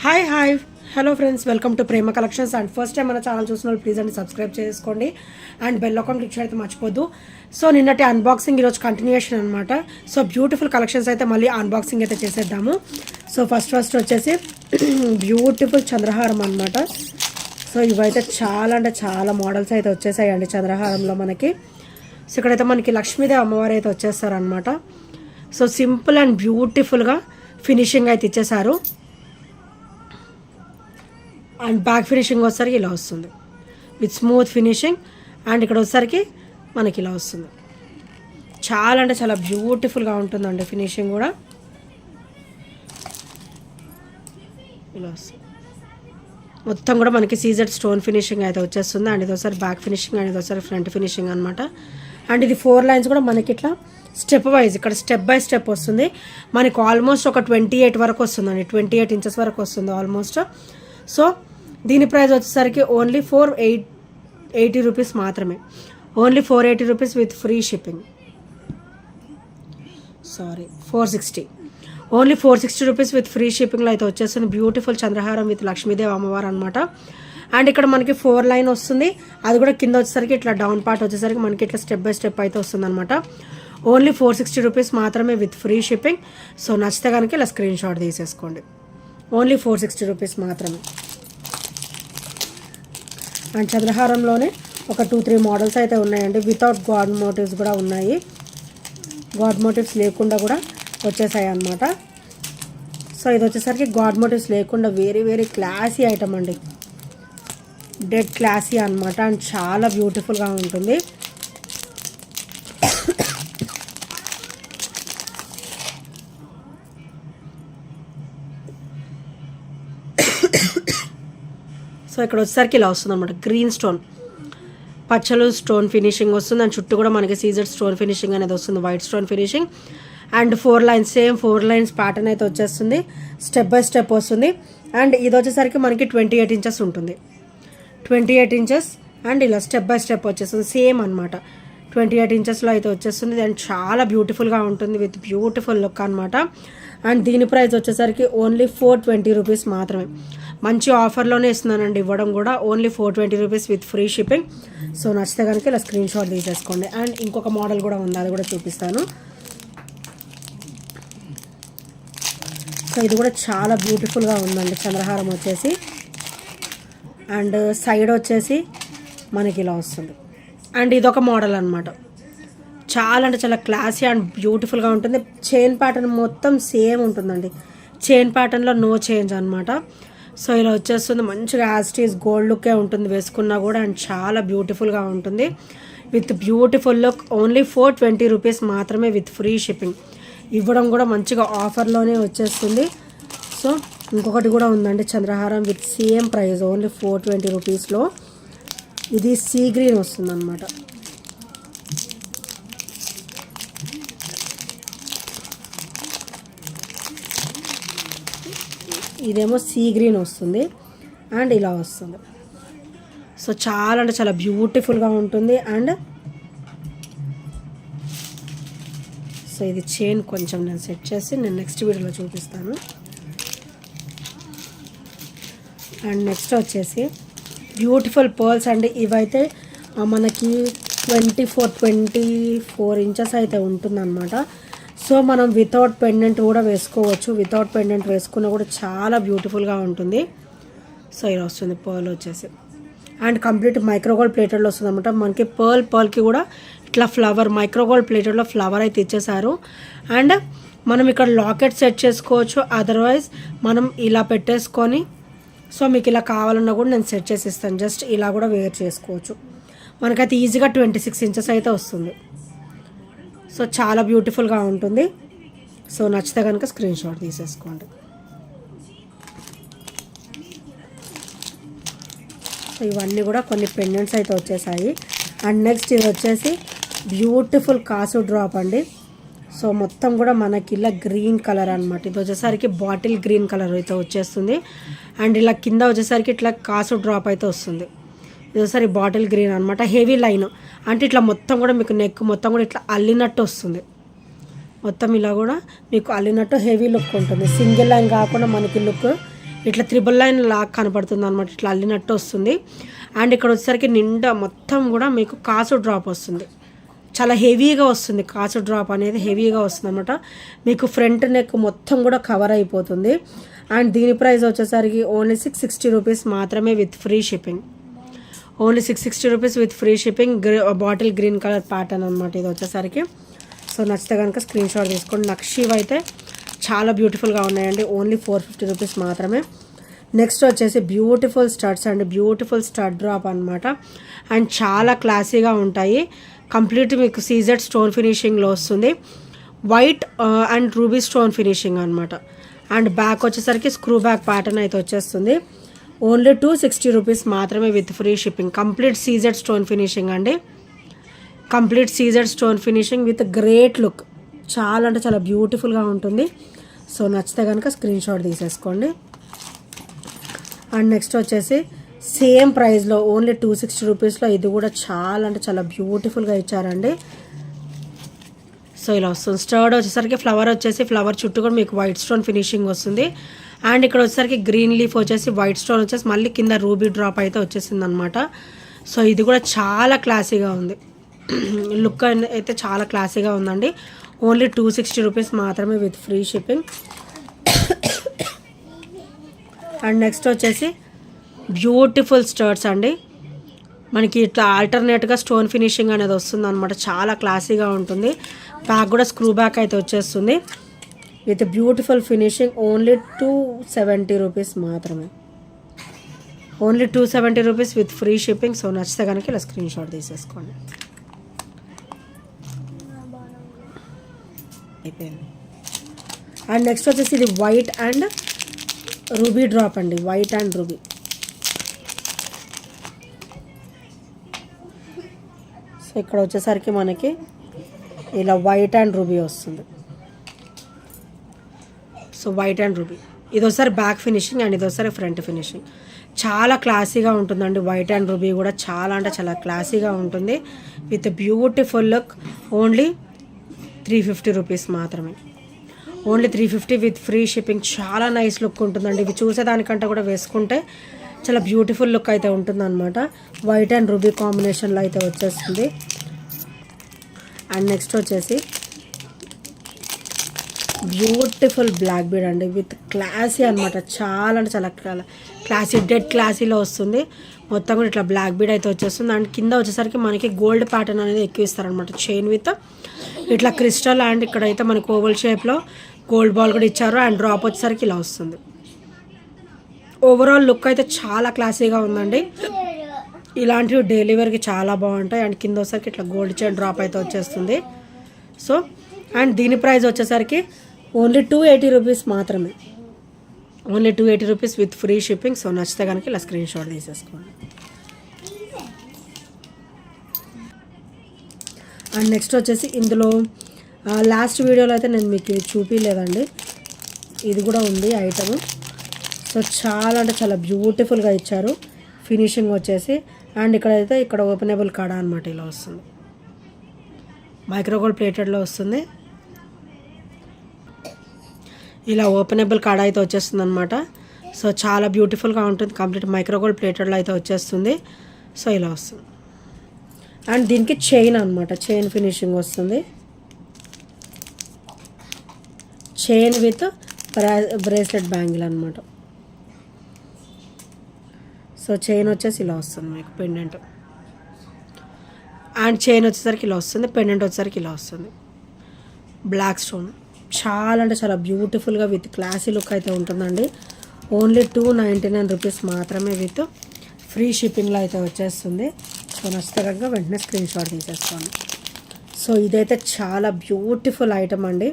Hi hello friends, welcome to Prema collections. And first time మన channel చూసిన వాళ్ళు please అండి సబ్స్క్రైబ్ చేసుకోండి అండ్ బెల్ ఐకాన్ క్లిక్ చేయడం మర్చిపోద్దు. సో నిన్నటి అన్బాక్సింగ్ ఈరోజు కంటిన్యూషన్ అనమాట. సో బ్యూటిఫుల్ కలెక్షన్స్ అయితే మళ్ళీ అన్బాక్సింగ్ అయితే చేసేద్దాము. సో ఫస్ట్ వచ్చేసి బ్యూటిఫుల్ చంద్రహారం అనమాట. సో ఇవైతే చాలా అంటే చాలా మోడల్స్ అయితే వచ్చేసాయండి చంద్రహారంలో మనకి. సో ఇక్కడైతే మనకి లక్ష్మీదేవి అమ్మవారు అయితే వచ్చేస్తారనమాట. సో సింపుల్ అండ్ బ్యూటిఫుల్గా ఫినిషింగ్ అయితే ఇచ్చేసారు. అండ్ బ్యాక్ ఫినిషింగ్ వచ్చేసరికి ఇలా వస్తుంది విత్ స్మూత్ ఫినిషింగ్. అండ్ ఇక్కడ వచ్చేసరికి మనకి ఇలా వస్తుంది. చాలా అంటే చాలా బ్యూటిఫుల్గా ఉంటుందండి ఫినిషింగ్ కూడా. ఇలా వస్తుంది మొత్తం కూడా మనకి సీజెడ్ స్టోన్ ఫినిషింగ్ అయితే వచ్చేస్తుంది. అండ్ ఇది ఒకసారి బ్యాక్ ఫినిషింగ్ అండ్ ఇది ఒకసారి ఫ్రంట్ ఫినిషింగ్ అనమాట. అండ్ ఇది 4 లైన్స్ కూడా మనకి ఇట్లా స్టెప్ వైజ్ ఇక్కడ స్టెప్ బై స్టెప్ వస్తుంది. మనకు ఆల్మోస్ట్ ఒక 28 వరకు వస్తుందండి, 28 ఇంచెస్ వరకు వస్తుంది ఆల్మోస్ట్. సో దీని ప్రైస్ వచ్చేసరికి ఓన్లీ 480 రూపీస్ మాత్రమే. Only 480 rupees with free shipping. 460, only 460 rupees with free షిప్పింగ్లో అయితే వచ్చేస్తుంది. బ్యూటిఫుల్ చంద్రహారం విత్ లక్ష్మీదేవి అమ్మవారు అనమాట. అండ్ ఇక్కడ మనకి 4 లైన్ వస్తుంది. అది కూడా కింద వచ్చేసరికి ఇట్లా డౌన్ పార్ట్ వచ్చేసరికి మనకి ఇట్లా స్టెప్ బై స్టెప్ అయితే వస్తుంది అనమాట. ఓన్లీ 460 రూపీస్ మాత్రమే విత్ ఫ్రీ షిప్పింగ్. సో నచ్చితే కనుక ఇలా స్క్రీన్ షాట్ తీసేసుకోండి. ఓన్లీ 460 రూపీస్ మాత్రమే. అండ్ చంద్రహారంలోనే ఒక 2-3 మోడల్స్ అయితే ఉన్నాయండి. వితౌట్ గాడ్ మోటివ్స్ కూడా ఉన్నాయి. గాడ్ మోటివ్స్ లేకుండా కూడా వచ్చేసాయి అన్నమాట. సో ఇది వచ్చేసరికి గాడ్ మోటివ్స్ లేకుండా వెరీ క్లాసీ ఐటమ్ అండి. డెడ్ క్లాసీ అనమాట. అండ్ చాలా బ్యూటిఫుల్గా ఉంటుంది. సో ఇక్కడ వచ్చేసరికి ఇలా వస్తుంది అనమాట. గ్రీన్ స్టోన్ పచ్చలు స్టోన్ ఫినిషింగ్ వస్తుంది. అండ్ చుట్టూ కూడా మనకి సీజర్ స్టోన్ ఫినిషింగ్ అనేది వస్తుంది, white stone finishing. And 4 lines same 4 lines pattern అయితే వచ్చేస్తుంది. స్టెప్ బై స్టెప్ వస్తుంది. అండ్ ఇది వచ్చేసరికి మనకి 28 ఇంచెస్ ఉంటుంది. 28 ఇంచెస్ అండ్ ఇలా స్టెప్ బై స్టెప్ వచ్చేస్తుంది సేమ్ అనమాట. 28 ఇంచెస్లో అయితే వచ్చేస్తుంది. అండ్ చాలా బ్యూటిఫుల్గా ఉంటుంది విత్ బ్యూటిఫుల్ లుక్ అనమాట. అండ్ దీని ప్రైస్ వచ్చేసరికి ఓన్లీ 420 రూపీస్ మాత్రమే. మంచి ఆఫర్లోనే ఇస్తున్నానండి ఇవ్వడం కూడా. Only 420 rupees with free shipping. So నచ్చితే కనుక ఇలా స్క్రీన్ షాట్ తీసేసుకోండి. అండ్ ఇంకొక మోడల్ కూడా ఉంది, అది కూడా చూపిస్తాను. సో ఇది కూడా చాలా బ్యూటిఫుల్గా ఉందండి చంద్రహారం వచ్చేసి. అండ్ సైడ్ వచ్చేసి మనకి ఇలా వస్తుంది. అండ్ ఇదొక మోడల్ అనమాట. చాలా అంటే చాలా క్లాసీ అండ్ బ్యూటిఫుల్గా ఉంటుంది. చైన్ ప్యాటర్న్ మొత్తం సేమ్ ఉంటుందండి. చైన్ ప్యాటర్న్లో నో చేంజ్ అనమాట. సో ఇలా వచ్చేస్తుంది. మంచిగా యాస్టీస్ గోల్డ్ లుక్కే ఉంటుంది వేసుకున్నా కూడా. అండ్ చాలా బ్యూటిఫుల్గా ఉంటుంది with beautiful look. Only 420 rupees మాత్రమే విత్ ఫ్రీ షిప్పింగ్. ఇవ్వడం కూడా మంచిగా ఆఫర్లోనే వచ్చేస్తుంది. సో ఇంకొకటి కూడా ఉందండి చంద్రహారం విత్ సేమ్ ప్రైస్ ఓన్లీ 420 రూపీస్లో. ఇది సీ గ్రీన్ వస్తుంది అనమాట. ఇదేమో సీ గ్రీన్ వస్తుంది అండ్ ఇలా వస్తుంది. సో చాలా అంటే చాలా బ్యూటిఫుల్గా ఉంటుంది. అండ్ సో ఇది చైన్ కొంచెం నేను సెట్ చేసి నేను నెక్స్ట్ వీడియోలో చూపిస్తాను. అండ్ నెక్స్ట్ వచ్చేసి బ్యూటిఫుల్ పర్ల్స్ అండి. ఇవైతే మనకి 24 ఇంచెస్ అయితే ఉంటుందన్నమాట. సో మనం వితౌట్ పెండెంట్ కూడా వేసుకోవచ్చు. వితౌట్ పెండెంట్ వేసుకున్నా కూడా చాలా బ్యూటిఫుల్గా ఉంటుంది. సో ఇలా వస్తుంది పర్ల్ వచ్చేసి. అండ్ కంప్లీట్ మైక్రోగోల్డ్ ప్లేటెడ్లో వస్తుంది అనమాట. మనకి పర్ల్కి కూడా ఇట్లా ఫ్లవర్ మైక్రోగోల్డ్ ప్లేటెడ్లో ఫ్లవర్ అయితే ఇచ్చేసారు. అండ్ మనం ఇక్కడ లాకెట్ సెట్ చేసుకోవచ్చు. అదర్వైజ్ మనం ఇలా పెట్టేసుకొని సో మీకు ఇలా కావాలన్నా కూడా నేను సెట్ చేసి ఇస్తాను. జస్ట్ ఇలా కూడా వేర్ చేసుకోవచ్చు. మనకైతే ఈజీగా 26 ఇంచెస్ అయితే వస్తుంది. సో చాలా బ్యూటిఫుల్గా ఉంటుంది. సో నచ్చితే కనుక స్క్రీన్ షాట్ తీసేసుకోండి. సో ఇవన్నీ కూడా కొన్ని పెండెంట్స్ అయితే వచ్చేసాయి. అండ్ నెక్స్ట్ ఇది వచ్చేసి బ్యూటిఫుల్ కాసు డ్రాప్ అండి. సో మొత్తం కూడా మనకి ఇలా గ్రీన్ కలర్ అనమాట. ఇది వచ్చేసరికి బాటిల్ గ్రీన్ కలర్ అయితే వచ్చేస్తుంది. అండ్ ఇలా కింద వచ్చేసరికి ఇట్లా కాసు డ్రాప్ అయితే వస్తుంది. ఇది ఒకసారి బాటిల్ గ్రీన్ అనమాట. హెవీ లైన్ అంటే ఇట్లా మొత్తం కూడా మీకు నెక్ మొత్తం కూడా ఇట్లా అల్లినట్టు వస్తుంది. మొత్తం ఇలా కూడా మీకు అల్లినట్టు హెవీ లుక్ ఉంటుంది. సింగిల్ లైన్ కాకుండా మనకి లుక్ ఇట్లా త్రిబుల్ లైన్ లాగా కనపడుతుంది అనమాట, ఇట్లా అల్లినట్టు వస్తుంది. అండ్ ఇక్కడ వచ్చేసరికి నిండా మొత్తం కూడా మీకు కాసు డ్రాప్ వస్తుంది, చాలా హెవీగా వస్తుంది. కాసు డ్రాప్ అనేది హెవీగా వస్తుంది అనమాట. మీకు ఫ్రంట్ నెక్ మొత్తం కూడా కవర్ అయిపోతుంది. అండ్ దీని ప్రైస్ వచ్చేసరికి ఓన్లీ 660 రూపీస్ మాత్రమే with free shipping. Only 660 rupees with free shipping. Bottle green colour pattern అనమాట ఇది వచ్చేసరికి. సో నచ్చితే కనుక స్క్రీన్ షాట్ తీసుకోండి. నక్షీవ్ అయితే చాలా బ్యూటిఫుల్గా ఉన్నాయండి. ఓన్లీ 450 రూపీస్ మాత్రమే. నెక్స్ట్ వచ్చేసి బ్యూటిఫుల్ స్టడ్స్ అండి, బ్యూటిఫుల్ స్టడ్ డ్రాప్ అనమాట. అండ్ చాలా క్లాసీగా ఉంటాయి. కంప్లీట్ మీకు సీజెడ్ స్టోన్ ఫినిషింగ్లో వస్తుంది. White and ruby stone finishing అనమాట. అండ్ బ్యాక్ వచ్చేసరికి స్క్రూ బ్యాక్ ప్యాటర్న్ అయితే వచ్చేస్తుంది. ఓన్లీ 260 రూపీస్ మాత్రమే with free shipping. Complete CZ stone finishing అండి, complete CZ stone finishing with great look. చాలా అంటే చాలా బ్యూటిఫుల్గా ఉంటుంది. సో నచ్చితే కనుక స్క్రీన్ షాట్ తీసేసుకోండి. అండ్ నెక్స్ట్ వచ్చేసి సేమ్ ప్రైస్లో ఓన్లీ 260 రూపీస్లో ఇది కూడా చాలా అంటే చాలా బ్యూటిఫుల్గా ఇచ్చారండి. సో ఇలా వస్తుంది. స్టర్డ్ వచ్చేసరికి ఫ్లవర్ వచ్చేసి ఫ్లవర్ చుట్టూ కూడా మీకు వైట్ స్టోన్ ఫినిషింగ్ వస్తుంది. అండ్ ఇక్కడ వచ్చేసరికి గ్రీన్ లీఫ్ వచ్చేసి వైట్ స్టోన్ వచ్చేసి మళ్ళీ కింద రూబీ డ్రాప్ అయితే వచ్చేసింది అనమాట. సో ఇది కూడా చాలా క్లాసీగా ఉంది, లుక్ అయితే చాలా క్లాసీగా ఉందండి. ఓన్లీ 260 రూపీస్ మాత్రమే with free shipping. And next వచ్చేసి బ్యూటిఫుల్ స్టర్ట్స్ అండి. మనకి ఇట్లా ఆల్టర్నేట్గా స్టోన్ ఫినిషింగ్ అనేది వస్తుంది అనమాట, చాలా క్లాసీగా ఉంటుంది. బ్యాక్ కూడా స్క్రూ బ్యాక్ అయితే వచ్చేస్తుంది with beautiful finishing. Only 270 rupees మాత్రమే. Only 270 rupees with free shipping. So నచ్చితే కనుక ఇలా స్క్రీన్ షాట్ తీసేసుకోండి. అయిపోయింది. అండ్ నెక్స్ట్ వచ్చేసి ఇది వైట్ అండ్ రూబీ డ్రాప్ అండి, వైట్ అండ్ రూబీ. సో ఇక్కడ వచ్చేసరికి మనకి ఇలా వైట్ అండ్ రూబీ వస్తుంది. సో వైట్ అండ్ రూబీ ఇది ఒకసారి బ్యాక్ ఫినిషింగ్ అండ్ ఇది ఒకసారి ఫ్రంట్ ఫినిషింగ్. చాలా క్లాసీగా ఉంటుందండి. వైట్ అండ్ రూబీ కూడా చాలా అంటే చాలా క్లాసీగా ఉంటుంది with beautiful look. Only 350 rupees మాత్రమే. Only 350 with free shipping. చాలా నైస్ లుక్ ఉంటుందండి. ఇవి చూసేదానికంటే కూడా వేసుకుంటే చాలా బ్యూటిఫుల్ లుక్ అయితే ఉంటుందన్నమాట. వైట్ అండ్ రూబీ కాంబినేషన్లో అయితే వచ్చేస్తుంది. అండ్ నెక్స్ట్ వచ్చేసి బ్యూటిఫుల్ బ్లాక్ బీడ్ అండి విత్ క్లాసీ అనమాట. చాలా అంటే చాలా క్లాసీ, డెడ్ క్లాసీలో వస్తుంది. మొత్తం కూడా ఇట్లా బ్లాక్ బీడ్ అయితే వచ్చేస్తుంది. అండ్ కింద వచ్చేసరికి మనకి గోల్డ్ ప్యాటర్న్ అనేది ఎక్కువ ఇస్తారనమాట. చైన్ విత్ ఇట్లా క్రిస్టల్ అండ్ ఇక్కడైతే మనకు ఓవల్ షేప్లో గోల్డ్ బాల్ కూడా ఇచ్చారు. అండ్ డ్రాప్ వచ్చేసరికి ఇలా వస్తుంది. ఓవరాల్ లుక్ అయితే చాలా క్లాసీగా ఉందండి. ఇలాంటివి డైలీ వేర్కి చాలా బాగుంటాయి. అండ్ కింద వచ్చేసరికి ఇట్లా గోల్డ్ చైన్ డ్రాప్ అయితే వచ్చేస్తుంది. సో అండ్ దీని ప్రైస్ వచ్చేసరికి ఓన్లీ 280 రూపీస్ మాత్రమే. Only 280 rupees with free shipping. So నచ్చితే కనుక ఇలా స్క్రీన్ షాట్ తీసేసుకోండి. అండ్ నెక్స్ట్ వచ్చేసి ఇందులో లాస్ట్ వీడియోలో అయితే నేను మీకు చూపించలేదండి, ఇది కూడా ఉంది ఐటమ్. సో చాలా అంటే చాలా బ్యూటిఫుల్గా ఇచ్చారు ఫినిషింగ్ వచ్చేసి. అండ్ ఇక్కడైతే ఇక్కడ ఓపెనబుల్ కాడా అనమాట, ఇలా వస్తుంది. మైక్రోగోల్డ్ ప్లేటెడ్లో వస్తుంది. ఇలా ఓపెనబుల్ కాడా అయితే వచ్చేస్తుంది అనమాట. సో చాలా బ్యూటిఫుల్గా ఉంటుంది. కంప్లీట్ మైక్రోగోల్డ్ ప్లేటెడ్లో అయితే వచ్చేస్తుంది. సో ఇలా వస్తుంది. అండ్ దీనికి చైన్ అనమాట, చైన్ ఫినిషింగ్ వస్తుంది. చైన్ విత్ బ్రేస్లెట్ బ్యాంగిల్ అనమాట. సో చైన్ వచ్చేసి ఇలా వస్తుంది మీకు పెండెంట్. అండ్ చైన్ వచ్చేసరికి ఇలా వస్తుంది, పెండెంట్ వచ్చేసరికి ఇలా వస్తుంది. బ్లాక్ స్టోన్ చాలా అంటే చాలా బ్యూటిఫుల్గా విత్ క్లాసీ లుక్ అయితే ఉంటుందండి. ఓన్లీ 299 రూపీస్ మాత్రమే విత్ ఫ్రీ షిప్పింగ్లో అయితే వచ్చేస్తుంది. సో నచ్చితే కనుక వెంటనే స్క్రీన్ షాట్ తీసేసుకోండి. సో ఇదైతే చాలా బ్యూటిఫుల్ ఐటమ్ అండి.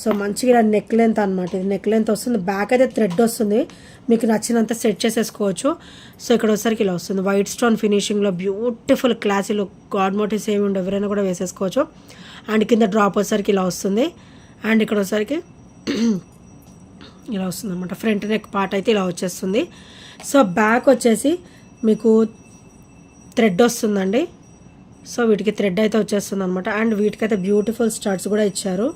సో మంచిగా నెక్ లెంత్ అనమాట, ఇది నెక్ లెంత్ వస్తుంది. బ్యాక్ అయితే థ్రెడ్ వస్తుంది, మీకు నచ్చినంత సెట్ చేసేసుకోవచ్చు. సో ఇక్కడ వచ్చేసరికి ఇలా వస్తుంది. వైట్ స్టోన్ ఫినిషింగ్లో beautiful classy look. God motives ఏమి ఉండవు, ఎవరైనా కూడా వేసేసుకోవచ్చు. అండ్ కింద డ్రాప్ వచ్చేసరికి ఇలా వస్తుంది. అండ్ ఇక్కడ వచ్చేసరికి ఇలా వస్తుంది అనమాట. ఫ్రంట్ నెక్ పార్ట్ అయితే ఇలా వచ్చేస్తుంది. సో బ్యాక్ వచ్చేసి మీకు థ్రెడ్ వస్తుందండి. సో వీటికి థ్రెడ్ అయితే వచ్చేస్తుంది అనమాట. అండ్ వీటికైతే బ్యూటిఫుల్ స్టడ్స్ కూడా ఇచ్చారు.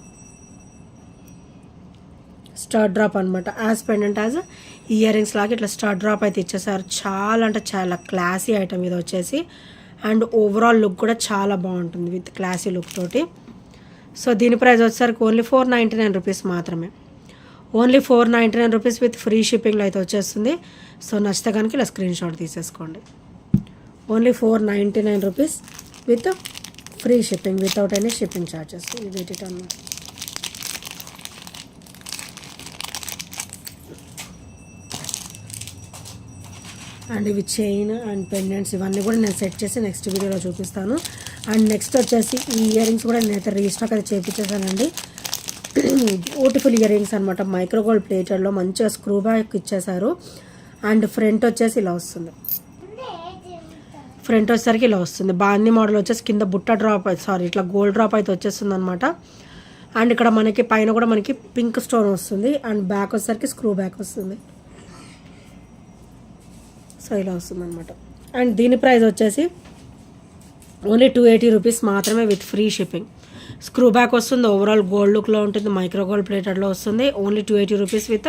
స్టార్ డ్రాప్ అనమాట, as pendant as ear rings లాగా ఇట్లా స్టార్ డ్రాప్ అయితే ఇచ్చేసారు. చాలా అంటే చాలా క్లాసీ ఐటమ్ ఇది వచ్చేసి. అండ్ ఓవరాల్ లుక్ కూడా చాలా బాగుంటుంది విత్ క్లాసీ లుక్ తోటి. సో దీని ప్రైస్ వచ్చేసరికి ఓన్లీ 499 రూపీస్ మాత్రమే. ఓన్లీ 499 రూపీస్ విత్ ఫ్రీ షిప్పింగ్లో అయితే వచ్చేస్తుంది. సో నచ్చితే కనుక ఇలా స్క్రీన్ షాట్ తీసేసుకోండి. Only 499 rupees with free shipping, without any shipping charges. ఇది అన్నమాట. అండ్ ఇవి చైన్ అండ్ పెండెంట్స్ ఇవన్నీ కూడా నేను సెట్ చేసి నెక్స్ట్ వీడియోలో చూపిస్తాను. అండ్ నెక్స్ట్ వచ్చేసి ఈ ఇయర్ రింగ్స్ కూడా నేనైతే రీస్టాక్ అయితే చేయించేసానండి. బ్యూటిఫుల్ ఇయర్ రింగ్స్ అనమాట, మైక్రోగోల్డ్ ప్లేటెడ్లో మంచిగా స్క్రూ బ్యాక్ ఇచ్చేసారు. అండ్ ఫ్రంట్ వచ్చేసి ఇలా వస్తుంది. ఫ్రంట్ వచ్చేసరికి ఇలా వస్తుంది. బాందీ మోడల్ వచ్చేసి కింద బుట్ట డ్రాప్, ఇట్లా గోల్డ్ డ్రాప్ అయితే వచ్చేస్తుంది అనమాట. అండ్ ఇక్కడ మనకి పైన కూడా మనకి పింక్ స్టోన్ వస్తుంది. అండ్ బ్యాక్ వచ్చేసరికి స్క్రూ బ్యాక్ వస్తుంది. సో ఇలా వస్తుంది అనమాట. అండ్ దీని ప్రైస్ వచ్చేసి ఓన్లీ 280 రూపీస్ మాత్రమే with free shipping. Screw back వస్తుంది, ఓవరాల్ గోల్డ్ లుక్లో ఉంటుంది, మైక్రోగోల్డ్ ప్లేటెడ్లో వస్తుంది. Only 280 rupees with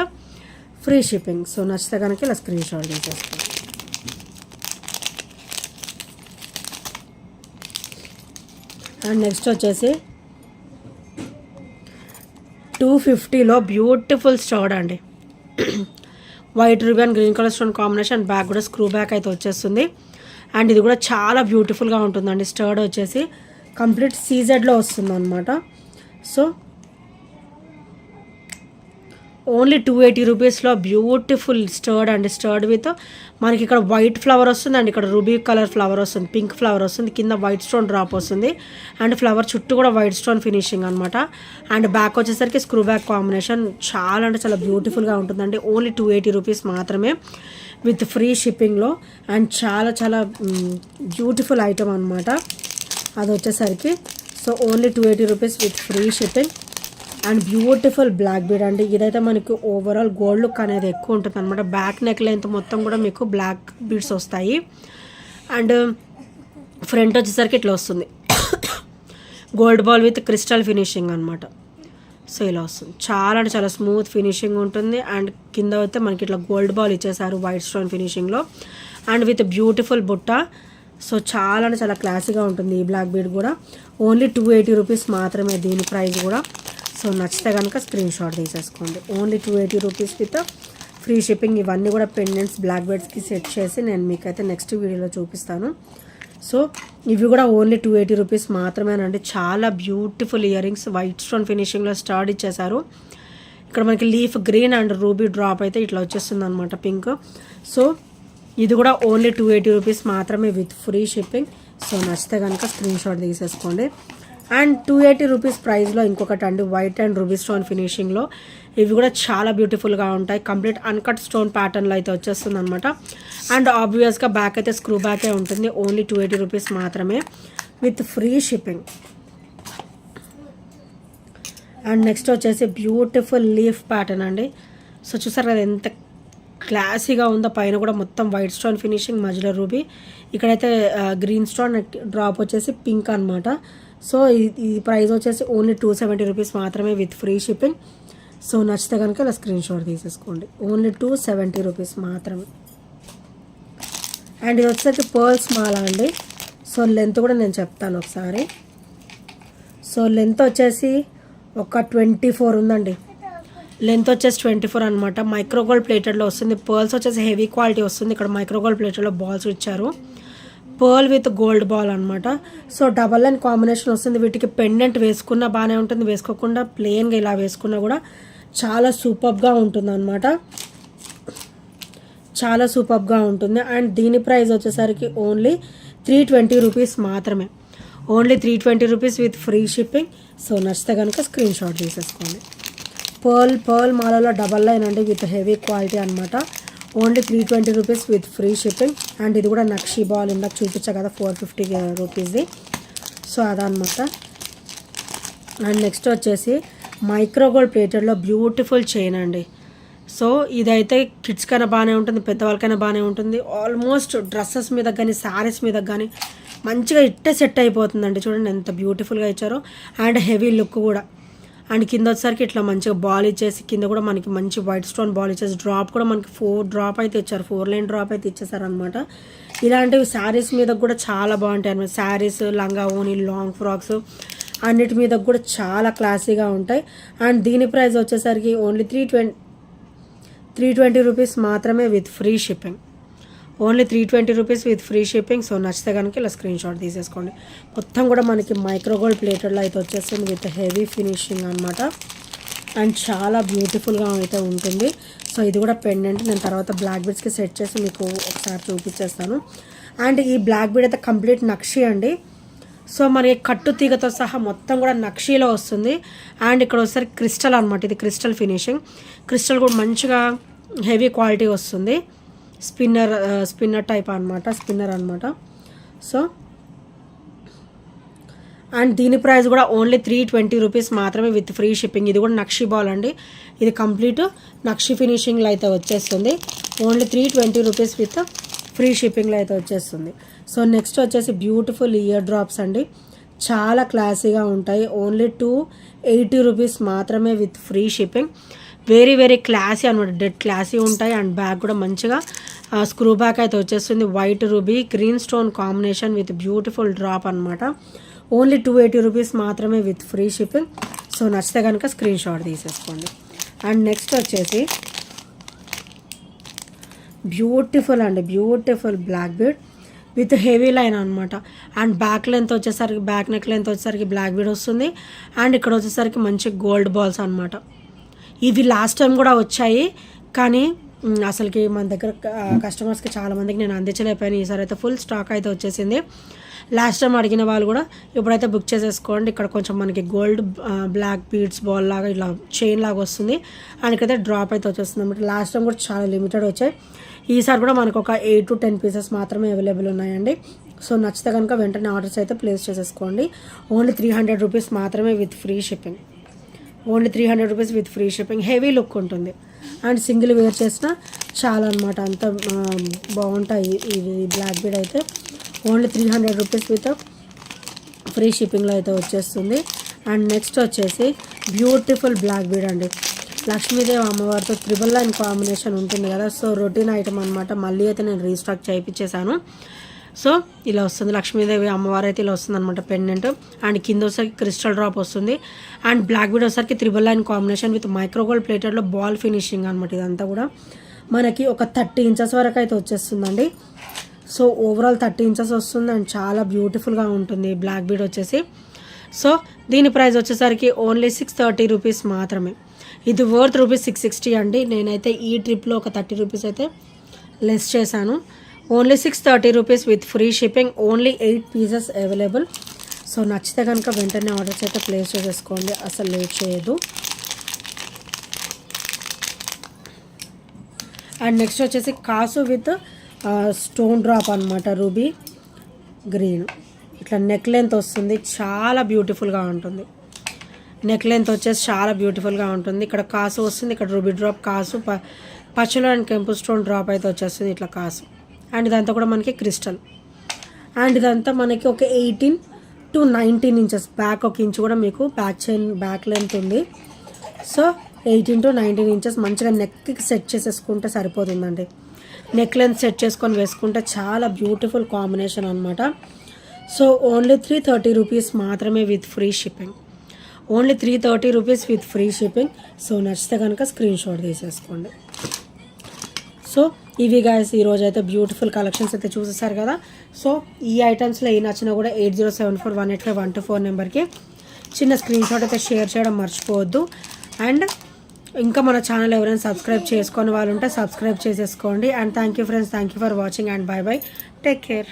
free shipping. So నచ్చితే కనుక ఇలా స్క్రీన్ షాట్ తీసేస్తాను. అండ్ నెక్స్ట్ వచ్చేసి 250లో బ్యూటిఫుల్ స్టోన్ అండి. White ribbon green colour stone combination, back కూడా స్క్రూ బ్యాక్ అయితే వచ్చేస్తుంది. అండ్ ఇది కూడా చాలా బ్యూటిఫుల్గా ఉంటుందండి. స్టర్డ్ వచ్చేసి కంప్లీట్ సీజెడ్లో వస్తుంది అనమాట. సో ఓన్లీ 280 రూపీస్లో బ్యూటిఫుల్ స్టర్డ్ అండి. స్టర్డ్ విత్ మనకి ఇక్కడ వైట్ ఫ్లవర్ వస్తుంది. అండ్ ఇక్కడ రూబీ కలర్ ఫ్లవర్ వస్తుంది, పింక్ ఫ్లవర్ వస్తుంది, కింద వైట్ స్టోన్ డ్రాప్ వస్తుంది. అండ్ ఫ్లవర్ చుట్టూ కూడా వైట్ స్టోన్ ఫినిషింగ్ అనమాట. అండ్ బ్యాక్ వచ్చేసరికి స్క్రూ బ్యాక్ కాంబినేషన్ చాలా అంటే చాలా బ్యూటిఫుల్గా ఉంటుందండి. ఓన్లీ 280 రూపీస్ మాత్రమే విత్ ఫ్రీ షిప్పింగ్లో. అండ్ చాలా చాలా బ్యూటిఫుల్ ఐటమ్ అనమాట అది వచ్చేసరికి. So only 280 rupees with free shipping. And beautiful black bead అండి. ఇదైతే మనకి ఓవరాల్ గోల్డ్ లుక్ అనేది ఎక్కువ ఉంటుంది అనమాట. బ్యాక్ నెక్ లెంత్ మొత్తం కూడా మీకు బ్లాక్ బీడ్స్ వస్తాయి. అండ్ ఫ్రంట్ వచ్చేసరికి ఇట్లా వస్తుంది, gold ball with crystal finishing అనమాట. సో ఇలా వస్తుంది, చాలా అంటే చాలా స్మూత్ ఫినిషింగ్ ఉంటుంది. అండ్ కింద అయితే మనకి ఇట్లా గోల్డ్ బాల్ ఇచ్చేసారు వైట్ స్టోన్ ఫినిషింగ్లో. అండ్ విత్ బ్యూటిఫుల్ బుట్ట. సో చాలా అంటే చాలా క్లాసీగా ఉంటుంది ఈ బ్లాక్ బీడ్ కూడా. ఓన్లీ 280 రూపీస్ మాత్రమే దీని ప్రైస్ కూడా. సో నచ్చితే కనుక స్క్రీన్ షాట్ తీసేసుకోండి. Only 280 rupees with free shipping. ఇవన్నీ కూడా పెండెంట్స్ బ్లాక్ బెడ్స్కి సెట్ చేసి నేను మీకైతే నెక్స్ట్ వీడియోలో చూపిస్తాను. సో ఇవి కూడా ఓన్లీ 280 రూపీస్ మాత్రమేనండి. చాలా beautiful earrings white stone ఫినిషింగ్లో స్టార్ట్ ఇచ్చేసారు. ఇక్కడ మనకి leaf green and ruby drop అయితే ఇట్లా వచ్చేస్తుంది అనమాట, పింక్. సో ఇది కూడా ఓన్లీ 280 రూపీస్ మాత్రమే విత్ ఫ్రీ షిప్పింగ్. సో నచ్చితే కనుక స్క్రీన్ షాట్ తీసేసుకోండి. అండ్ 280 రూపీస్ ప్రైస్లో ఇంకొకటి అండి, వైట్ అండ్ రూబీ స్టోన్ ఫినిషింగ్లో. ఇవి కూడా చాలా బ్యూటిఫుల్గా ఉంటాయి. కంప్లీట్ అన్కట్ స్టోన్ ప్యాటర్న్లో అయితే వచ్చేస్తుంది అనమాట. అండ్ ఆబ్వియస్గా బ్యాక్ అయితే స్క్రూ బ్యాకే ఉంటుంది. ఓన్లీ 280 రూపీస్ మాత్రమే with free shipping. And next వచ్చేసి బ్యూటిఫుల్ లీఫ్ ప్యాటర్న్ అండి. సో చూసారు కదా ఎంత క్లాసీగా ఉందో. పైన కూడా మొత్తం వైట్ స్టోన్ ఫినిషింగ్, మధ్యలో రూబీ, ఇక్కడైతే గ్రీన్ స్టోన్ డ్రాప్ వచ్చేసి పింక్ అనమాట. సో ఈ ప్రైస్ వచ్చేసి ఓన్లీ 270 రూపీస్ మాత్రమే విత్ ఫ్రీ షిప్పింగ్. సో నచ్చితే కనుక ఇలా స్క్రీన్ షాట్ తీసేసుకోండి. ఓన్లీ 270 రూపీస్ మాత్రమే. అండ్ ఇది వచ్చేసరికి పర్ల్స్ మాల అండి. సో లెంత్ కూడా నేను చెప్తాను ఒకసారి. సో లెంత్ వచ్చేసి ఒక 24 ఉందండి. లెంత్ వచ్చేసి 24 అనమాట. మైక్రోగోల్డ్ ప్లేటెడ్లో వస్తుంది. పర్ల్స్ వచ్చేసి హెవీ క్వాలిటీ వస్తుంది. ఇక్కడ మైక్రోగోల్డ్ ప్లేటెడ్లో బాల్స్ ఇచ్చారు, పర్ల్ విత్ గోల్డ్ బాల్ అనమాట. సో డబల్ లైన్ కాంబినేషన్ వస్తుంది. వీటికి పెండెంట్ వేసుకున్నా బాగానే ఉంటుంది, వేసుకోకుండా ప్లెయిన్గా ఇలా వేసుకున్నా కూడా చాలా సూపర్గా ఉంటుంది అనమాట. చాలా సూపర్గా ఉంటుంది. అండ్ దీని ప్రైస్ వచ్చేసరికి ఓన్లీ 320 రూపీస్ మాత్రమే. Only 320 rupees with free shipping. So నచ్చితే కనుక స్క్రీన్ షాట్ తీసేసుకోండి. పర్ల్ మాలలో డబల్ లైన్ అండి విత్ హెవీ క్వాలిటీ అనమాట. Only 320 rupees with free shipping. And ఇది కూడా నక్షీ బాల్ ఇందాక చూపించా కదా 450 రూపీస్ది. సో అదనమాట. అండ్ నెక్స్ట్ వచ్చేసి మైక్రోగోల్డ్ ప్లేటెడ్లో బ్యూటిఫుల్ చైన్ అండి. సో ఇదైతే కిడ్స్ కైనా బాగానే ఉంటుంది, పెద్దవాళ్ళకైనా బాగానే ఉంటుంది. ఆల్మోస్ట్ డ్రెస్సెస్ మీద కానీ శారీస్ మీద కానీ మంచిగా ఇట్టే సెట్ అయిపోతుందండి. చూడండి ఎంత బ్యూటిఫుల్గా ఇచ్చారో. అండ్ హెవీ లుక్ కూడా అండ్ కింద వచ్చేసరికి ఇట్లా మంచిగా బాల్ ఇచ్చేసి కింద కూడా మనకి మంచి వైట్ స్టోన్ బాల్ ఇచ్చేసి డ్రాప్ కూడా మనకి 4 డ్రాప్ అయితే ఇచ్చారు, 4 లైన్ డ్రాప్ అయితే ఇచ్చేసారనమాట. ఇలాంటివి శారీస్ మీద కూడా చాలా బాగుంటాయి అనమాట. శారీస్, లంగా ఓని, లాంగ్ ఫ్రాక్స్ అన్నిటి మీద కూడా చాలా క్లాసీగా ఉంటాయి. అండ్ దీని ప్రైస్ వచ్చేసరికి ఓన్లీ 320 రూపీస్ మాత్రమే with free shipping. Only 320 rupees with free shipping. So నచ్చితే కనుక ఇలా స్క్రీన్ షాట్ తీసేసుకోండి. మొత్తం కూడా మనకి మైక్రోగోల్డ్ ప్లేటెడ్లో అయితే వచ్చేస్తుంది విత్ హెవీ ఫినిషింగ్ అనమాట. అండ్ చాలా బ్యూటిఫుల్గా అయితే ఉంటుంది. సో ఇది కూడా పెండెంట్. నేను తర్వాత బ్లాక్ బీడ్స్కి సెట్ చేసి మీకు ఒకసారి చూపించేస్తాను. అండ్ ఈ బ్లాక్ బీడ్ అయితే కంప్లీట్ నక్షి అండి. సో మరి కట్టు తీగతో సహా మొత్తం కూడా నక్షీలో వస్తుంది. అండ్ ఇక్కడ వచ్చేసరికి క్రిస్టల్ అనమాట. ఇది క్రిస్టల్ ఫినిషింగ్. క్రిస్టల్ కూడా మంచిగా హెవీ క్వాలిటీ వస్తుంది. స్పిన్నర్ టైప్ అనమాట, స్పిన్నర్ అనమాట. సో అండ్ దీని ప్రైస్ కూడా ఓన్లీ 320 రూపీస్ మాత్రమే విత్ ఫ్రీ షిప్పింగ్. ఇది కూడా నక్షి బాల్ అండి. ఇది కంప్లీట్ నక్షి ఫినిషింగ్లో అయితే వచ్చేస్తుంది. ఓన్లీ 320 రూపీస్ విత్ ఫ్రీ షిప్పింగ్లో అయితే వచ్చేస్తుంది. సో నెక్స్ట్ వచ్చేసి బ్యూటిఫుల్ ఇయర్ డ్రాప్స్ అండి. చాలా క్లాసీగా ఉంటాయి. ఓన్లీ 280 రూపీస్ మాత్రమే with free shipping. Very very classy అనమాట. డెడ్ క్లాసీ ఉంటాయి. అండ్ బ్యాగ్ కూడా మంచిగా స్క్రూ బ్యాక్ అయితే వచ్చేస్తుంది. White ruby green stone combination with beautiful drop అనమాట. ఓన్లీ 280 రూపీస్ మాత్రమే విత్ ఫ్రీ షిప్పింగ్. సో నచ్చితే కనుక స్క్రీన్ షాట్ తీసేసుకోండి. అండ్ నెక్స్ట్ వచ్చేసి బ్యూటిఫుల్ అండి, beautiful black bead with heavy line అనమాట. అండ్ బ్యాక్ లెంత్ వచ్చేసరికి, బ్యాక్ నెక్ లెంత్ వచ్చేసరికి బ్లాక్ బీడ్ వస్తుంది. అండ్ ఇక్కడ వచ్చేసరికి మంచి గోల్డ్ బాల్స్ అనమాట. ఇవి లాస్ట్ టైం కూడా వచ్చాయి, కానీ అసలుకి మన దగ్గర కస్టమర్స్కి చాలామందికి నేను అందించలేకపోయాను. ఈసారి అయితే ఫుల్ స్టాక్ అయితే వచ్చేసింది. లాస్ట్ టైం అడిగిన వాళ్ళు కూడా ఇప్పుడైతే బుక్ చేసేసుకోండి. ఇక్కడ కొంచెం మనకి గోల్డ్ బ్లాక్ బీడ్స్ బాల్ లాగా ఇలా చైన్ లాగా వస్తుంది. అండ్ ఇక్కడైతే డ్రాప్ అయితే వచ్చేస్తుంది అనమాట. లాస్ట్ టైం కూడా చాలా లిమిటెడ్ వచ్చాయి. ఈసారి కూడా మనకు ఒక 8 to 10 పీసెస్ మాత్రమే అవైలబుల్ ఉన్నాయండి. సో నచ్చితే కనుక వెంటనే ఆర్డర్స్ అయితే ప్లేస్ చేసేసుకోండి. ఓన్లీ 300 రూపీస్ మాత్రమే with free shipping. Only 300 rupees with free shipping. Heavy look ఉంటుంది. అండ్ సింగిల్ వేర్ చేసిన చాలా అనమాట. అంత బాగుంటాయి ఇవి బ్లాక్ బీడ్ అయితే. ఓన్లీ 300 రూపీస్ విత్ ఫ్రీ షిప్పింగ్లో అయితే వచ్చేస్తుంది. అండ్ నెక్స్ట్ వచ్చేసి బ్యూటిఫుల్ బ్లాక్ బీడ్ అండి. లక్ష్మీదేవి అమ్మవారితో 3 లైన్ కాంబినేషన్ ఉంటుంది కదా. సో రొటీన్ ఐటమ్ అనమాట. మళ్ళీ అయితే నేను రీస్టాక్ చేయించేసాను. సో ఇలా వస్తుంది లక్ష్మీదేవి అమ్మవారు అయితే ఇలా వస్తుంది అనమాట పెండెంట్. అండ్ కింద వచ్చేసరికి క్రిస్టల్ డ్రాప్ వస్తుంది. అండ్ బ్లాక్ బీడ్ వచ్చేసరికి 3 లైన్ కాంబినేషన్ విత్ మైక్రోగోల్డ్ ప్లేటెడ్లో బాల్ ఫినిషింగ్ అనమాట. ఇదంతా కూడా మనకి ఒక 30 ఇంచెస్ వరకు అయితే వచ్చేస్తుందండి. సో ఓవరాల్ 30 ఇంచెస్ వస్తుంది. అండ్ చాలా బ్యూటిఫుల్గా ఉంటుంది బ్లాక్ బీడ్ వచ్చేసి. సో దీని ప్రైస్ వచ్చేసరికి ఓన్లీ 630 రూపీస్ మాత్రమే. ఇది వర్త్ రూపీస్ 660 అండి. నేనైతే ఈ ట్రిప్లో ఒక 30 రూపీస్ అయితే లెస్ చేశాను. Only 630 rupees with free shipping. Only 8 pieces available. So నచ్చితే కనుక వెంటనే ఆర్డర్స్ అయితే ప్లేస్ చేసేసుకోండి. అసలు లేట్ చేయదు. అండ్ నెక్స్ట్ వచ్చేసి కాసు విత్ స్టోన్ డ్రాప్ అనమాట. రూబీ గ్రీన్ ఇట్లా నెక్ లెంత్ వస్తుంది. చాలా బ్యూటిఫుల్గా ఉంటుంది. నెక్ లెంత్ వచ్చేసి చాలా బ్యూటిఫుల్గా ఉంటుంది. ఇక్కడ కాసు వస్తుంది. ఇక్కడ రూబీ డ్రాప్, కాసు, పచ్చలో అండ్ కెంపు స్టోన్ డ్రాప్ అయితే వచ్చేస్తుంది ఇట్లా కాసు. అండ్ ఇదంతా కూడా మనకి క్రిస్టల్. అండ్ ఇదంతా మనకి ఒక 18 to 19 ఇంచెస్. బ్యాక్ 1 ఇంచ్ కూడా మీకు బ్యాక్ చైన్ బ్యాక్ లెంత్ ఉంది. సో 18 to 19 ఇంచెస్ మంచిగా నెక్కి సెట్ చేసేసుకుంటే సరిపోతుందండి. నెక్ లెంత్ సెట్ చేసుకొని వేసుకుంటే చాలా బ్యూటిఫుల్ కాంబినేషన్ అనమాట. సో ఓన్లీ 330 రూపీస్ మాత్రమే with free shipping. Only 330 rupees with free shipping. So నచ్చితే కనుక స్క్రీన్ షాట్ తీసేసుకోండి. సో ఇవి గైస్ ఈరోజు అయితే బ్యూటిఫుల్ కలెక్షన్స్ అయితే చూసేసారు కదా. సో ఈ ఐటమ్స్లో ఏ నచ్చినా కూడా 8074185124 నెంబర్కి చిన్న స్క్రీన్ షాట్ అయితే షేర్ చేయడం మర్చిపోవద్దు. అండ్ ఇంకా మన ఛానల్ ఎవరైనా సబ్స్క్రైబ్ చేసుకొని వాళ్ళు ఉంటే సబ్స్క్రైబ్ చేసేసుకోండి. And thank you friends, thank you for watching and by by, take care.